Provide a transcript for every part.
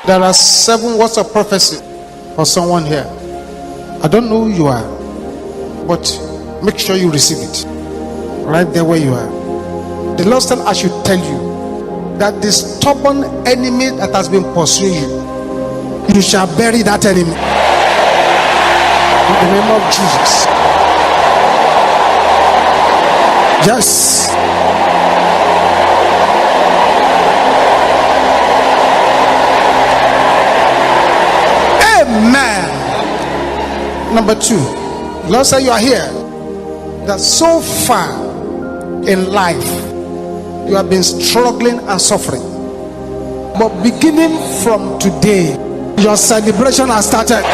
There are 7 words of prophecy for someone here. I don't know who you are, but make sure you receive it right there where you are. The Lord said I should tell you that the stubborn enemy that has been pursuing you, you shall bury that enemy in the name of Jesus. Yes. Amen. Number 2, the Lord said you are here, that so far in life you have been struggling and suffering, but beginning from today your celebration has started.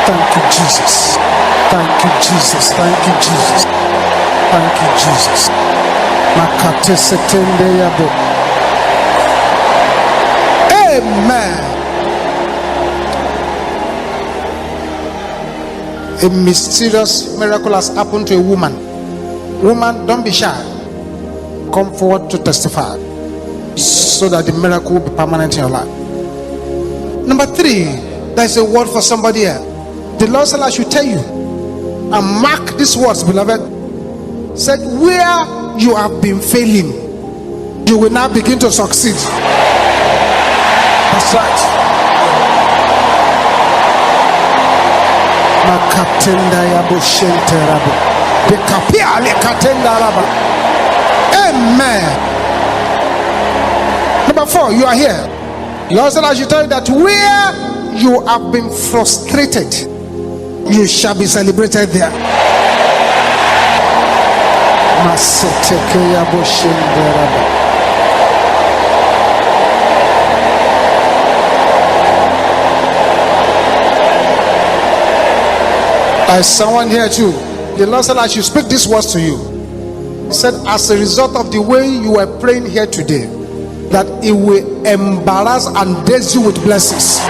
Thank you, Jesus. Thank you, Jesus. Thank you, Jesus. Thank you, Jesus. Makate setende yabo. Amen. A mysterious miracle has happened to a woman. Woman, don't be shy. Come forward to testify so that the miracle will be permanent in your life. Number 3, there's a word for somebody here. The Lord said I should tell you, and mark these words, beloved. Said, where you have been failing, you will now begin to succeed. That's right. Amen. Number 4, you are here. The Lord said I should tell you that where you have been frustrated, you shall be celebrated there. There's someone here too. The Lord said I should speak these words to you. He said, as a result of the way you were praying here today, that it will embarrass and daze you with blessings.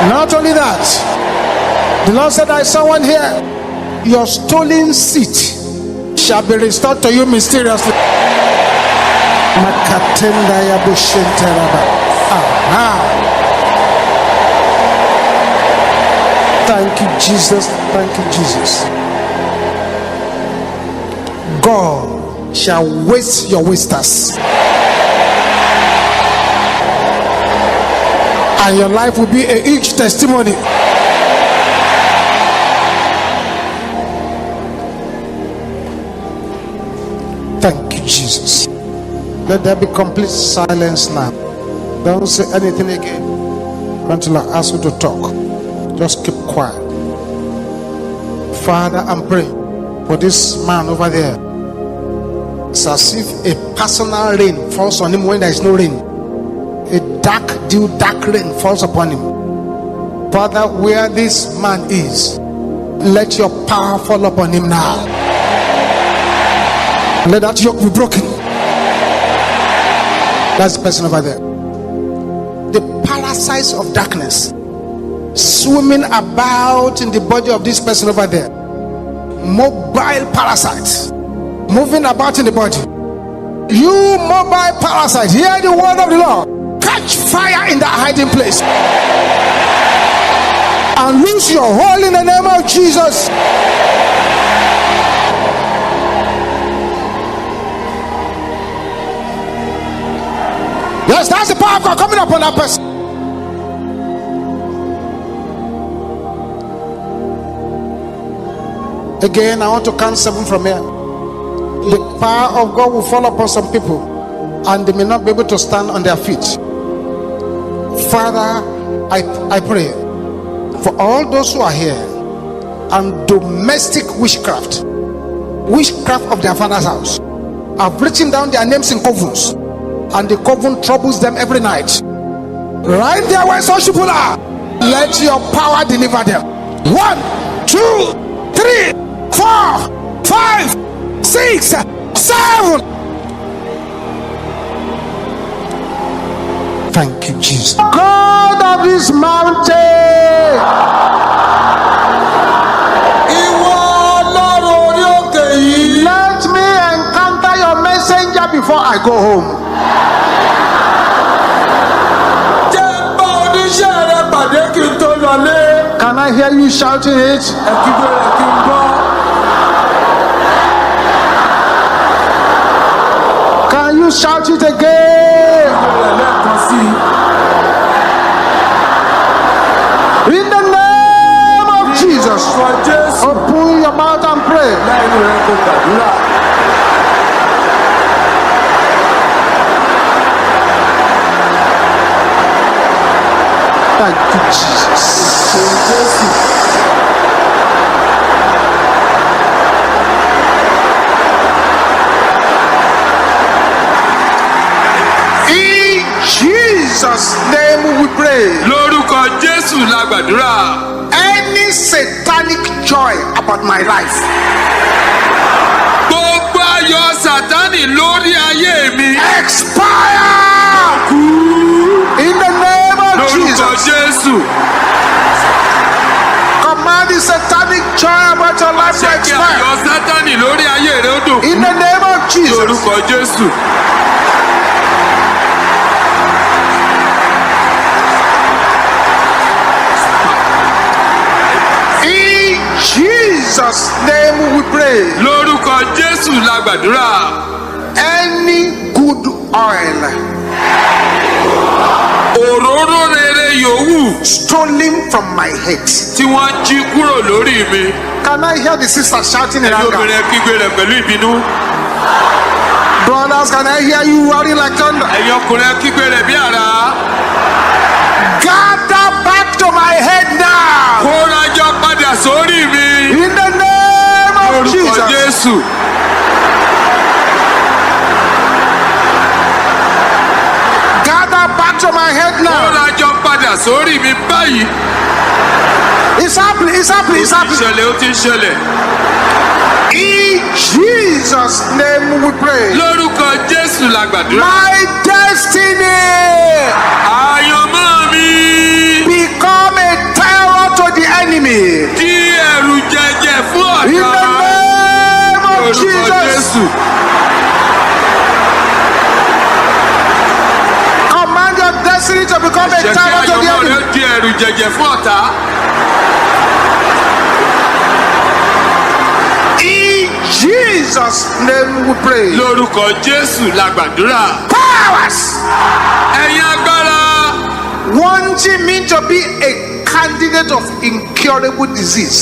Not only that, the Lord said, I saw one here. Your stolen seat shall be restored to you mysteriously. Thank you, Jesus. Thank you, Jesus. God shall waste your wasters, and your life will be a huge testimony. Thank you, Jesus. Let there be complete silence now. Don't say anything again until I ask you to talk. Just keep quiet. Father, I'm praying for this man over there. It's as if a personal rain falls on him when there is no rain. A dark rain falls upon him. Father, where this man is, let your power fall upon him now. Let that yoke be broken. That's the person over there. The parasites of darkness swimming about in the body of this person over there. Mobile parasites moving about in the body. You mobile parasite, hear the word of the Lord. Catch fire in that hiding place and lose your hold in the name of Jesus. Yes, that's the power of God coming upon that person. Again, I want to count 7 from here. The power of God will fall upon some people and they may not be able to stand on their feet. Father, I pray for all those who are here and domestic witchcraft of their father's house. I've written down their names in covens, and the coven troubles them every night. Right there where such people are, let your power deliver them. 1, 2, 3, 4, 5, 6, 7. Thank you, Jesus. God of this mountain, He was before I go home. Can I hear you shouting it? Can you shout it again? In the name of Jesus, open your mouth and pray. Thank you, Jesus. In Jesus' name we pray. Lórúkọ Jésù la gbàdúrà. Any satanic joy about my life, Gbogbo ayọ̀ Sátánì lórí ayé mi. expire in the name of Lórúkọ Jesus. Jésù. Command the satanic joy about your life to Jẹ́ kí ayọ̀ expire Sátánì lórí ayé rẹ̀ ó dòkú. in the name of Jesus. Lórúkọ Jésù. In Jesus' name we pray. Lórúkọ Jésù la gbàdúrà. Any good oil Òróró rere yòówù stolen from my head. tí wọ́n jí kúrò lórí mi. Can I hear the sisters shouting in Ẹ̀yin anger? obìnrin kígbe rẹ̀ pẹ̀lú ìbínú. Brothers, can I hear you roaring like thunder? Ẹ̀yin ọkùnrin kígbe rẹ̀ bí àrá. Gather back to my head now. Kórajọ padà sórí mi. In the name of Lórúkọ Jesus. Jésù. Gather back to my head now. Kórajọ padà sórí mi báyìí. It's happening, it's happening, it's Ó ti happening. ṣẹlẹ̀, ó ti ń ṣẹlẹ̀. In Jesus' name we pray. Lórúkọ Jésù la gbàdúrà. My destiny Àyànmọ́ mi become a terror to the enemy. di ẹ̀rù jẹjẹ fún In the ọ̀tá. name of Lórúkọ Jesus. Jésù. Command your destiny to become a Jẹ́ kí terror to the àyànmọ́ enemy. rẹ di ẹ̀rù jẹjẹ fún ọ̀tá. In Jesus' name we pray. Lórúkọ Jésù la gbàdúrà. Powers Ẹ̀yin agbára wanting me to be a candidate of incurable disease.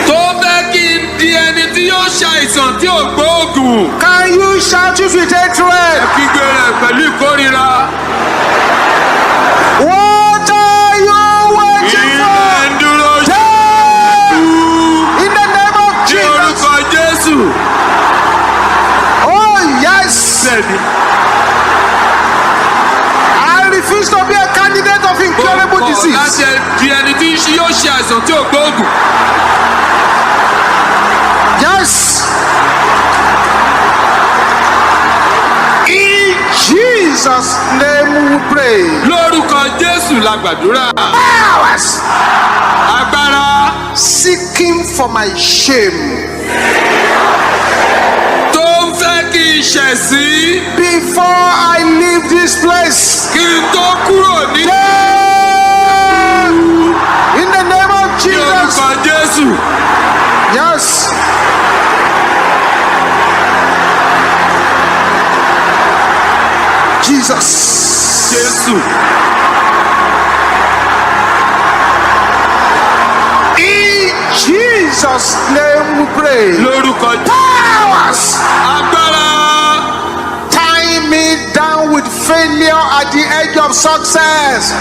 tó fẹ́ kí n di ẹni tí yóò ṣàìsàn tí ò gbóògùn. Can you shout if you take threat? Kígbe rẹ̀ pẹ̀lú ìkórira. What are you waiting Ilé for? ń dúró In the name of ní Jesus. orúkọ Jésù. Oh yes. Bẹ́ẹ̀ni, I refuse to be a candidate of incurable kọ̀ disease. láti di ẹni tí yóò ṣe àìsàn tí ò gbóògùn. Yes. In Jesus' name we pray. Lórúkọ Jésù la gbàdúrà. Powers Agbára seeking for my shame tó ń fẹ́ kí n ṣẹ̀ sí before I leave this place. kí n tó kúrò ní In the name of Jesus. orúkọ Jésù. Yes. Jesus. Jésù. In Jesus' name we pray. Lórúkọ Powers agbára tying me down with failure at the edge of success.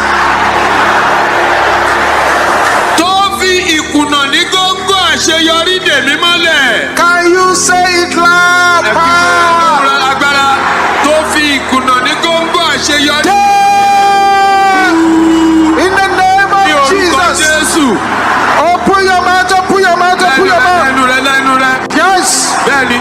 tó fi ìkùnà ní góńgó àṣeyọrí dè mí mọ́lẹ̀. Can you say it loud? Power. Agbára tó fi ìkùnà ní góńgó àṣeyọrí In the name ní of orúkọ Jesus. Jésù. Open your mouth, open your mouth, open your mouth. Lẹ́nu rẹ lẹ́nu rẹ. Yes. Bẹ́ẹ̀ni.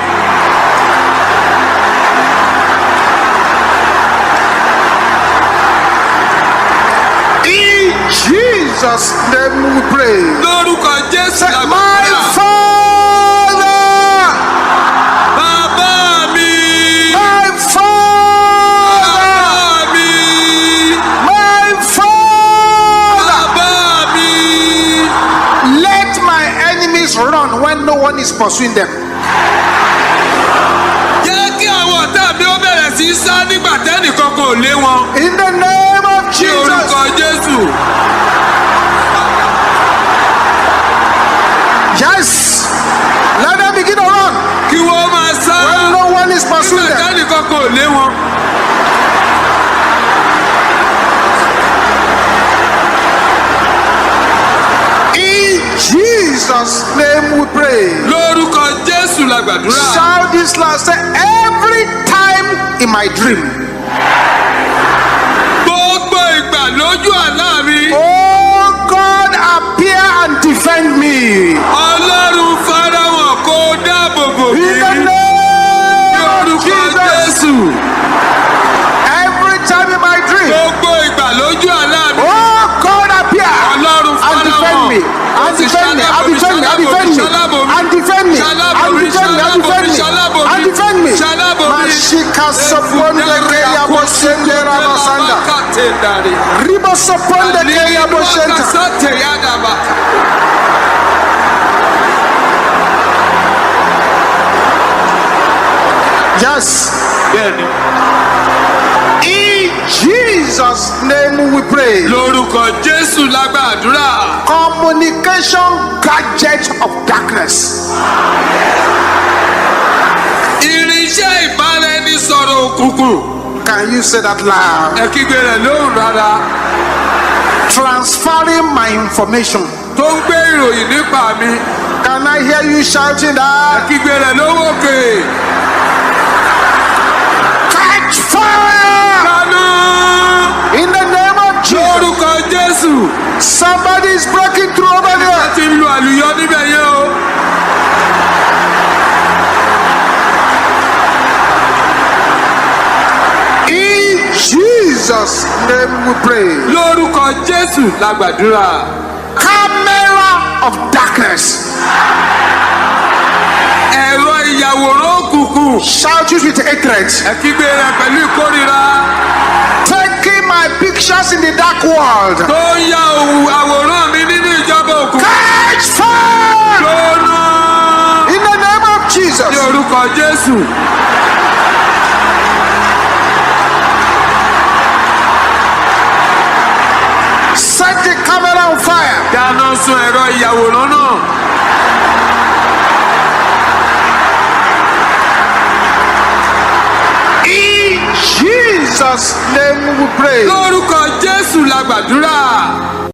In Jesus' name we pray. Lórúkọ Jésù la My gbàdúrà. Father. when no one is pursuing them. Jẹ́ kí àwọn ọ̀tá mi ó bẹ̀rẹ̀ sí í sá nígbà tẹ́nìkan kò lé wọn. In the name of Ní Jesus. orúkọ Jésù. Yes. Let them begin to run Kí wọ́n máa sá when no one is pursuing nígbà them. tẹ́nìkan kò lé wọn. In Jesus' name we pray. Lórúkọ Jésù la gbàdúrà. Shout this loud. Say, every time in my dream, Gbogbo ìgbà lójú àlá mi. oh God, appear and defend me. Ọlọ́run farahàn kó dáàbò bò mí. In the Ní name of orúkọ Jesus. Jésù. Every time in my dream, Gbogbo ìgbà lójú àlá mi. oh God, appear Ọlọ́run and defend me. farahàn. And defend me. And defend me. And defend me. And defend me. And defend me. And defend me. And defend me. Mashika soponde keya boshende rabasanda. Ribo soponde keya boshenda. Yes. In Jesus' name we pray. Lórúkọ Jésù la gbàdúrà. Communication gadget of darkness. Irinṣẹ́ ìbáraẹnisọ̀rọ̀ òkùnkùn. Can you say that loud? Ẹ kígbe rẹ̀ lóhùn rárá. Transferring my information. Tó ń gbé ìròyìn nípa mi. Can I hear you shouting Ẹ that? kígbe rẹ̀ lóhùn òkè. Catch fire! Lánà. In the name of Jesus. Lórúkọ Jésù. Somebody is breaking through over Ẹ there. ti lu àlùyọ níbẹ̀ yẹn o. In Jesus' name we pray. Lórúkọ Jésù la gbàdúrà. Camera of darkness. Ẹ̀rọ ìyàwòrán òkùnkùn. Shout it with hatred. Ẹ kígbe rẹ̀ pẹ̀lú ìkórìíra. Taking my pictures in the dark world. Tó ń ya àwòrán mi nínú ìjọba òkùnkùn. Catch fire! Lónà. In the name of Jesus. Ní orúkọ Jésù. Set the camera on fire. Dáná sun ẹ̀rọ ìyàwòrán náà. In Jesus' name we pray. Lórúkọ Jésù la gbàdúrà.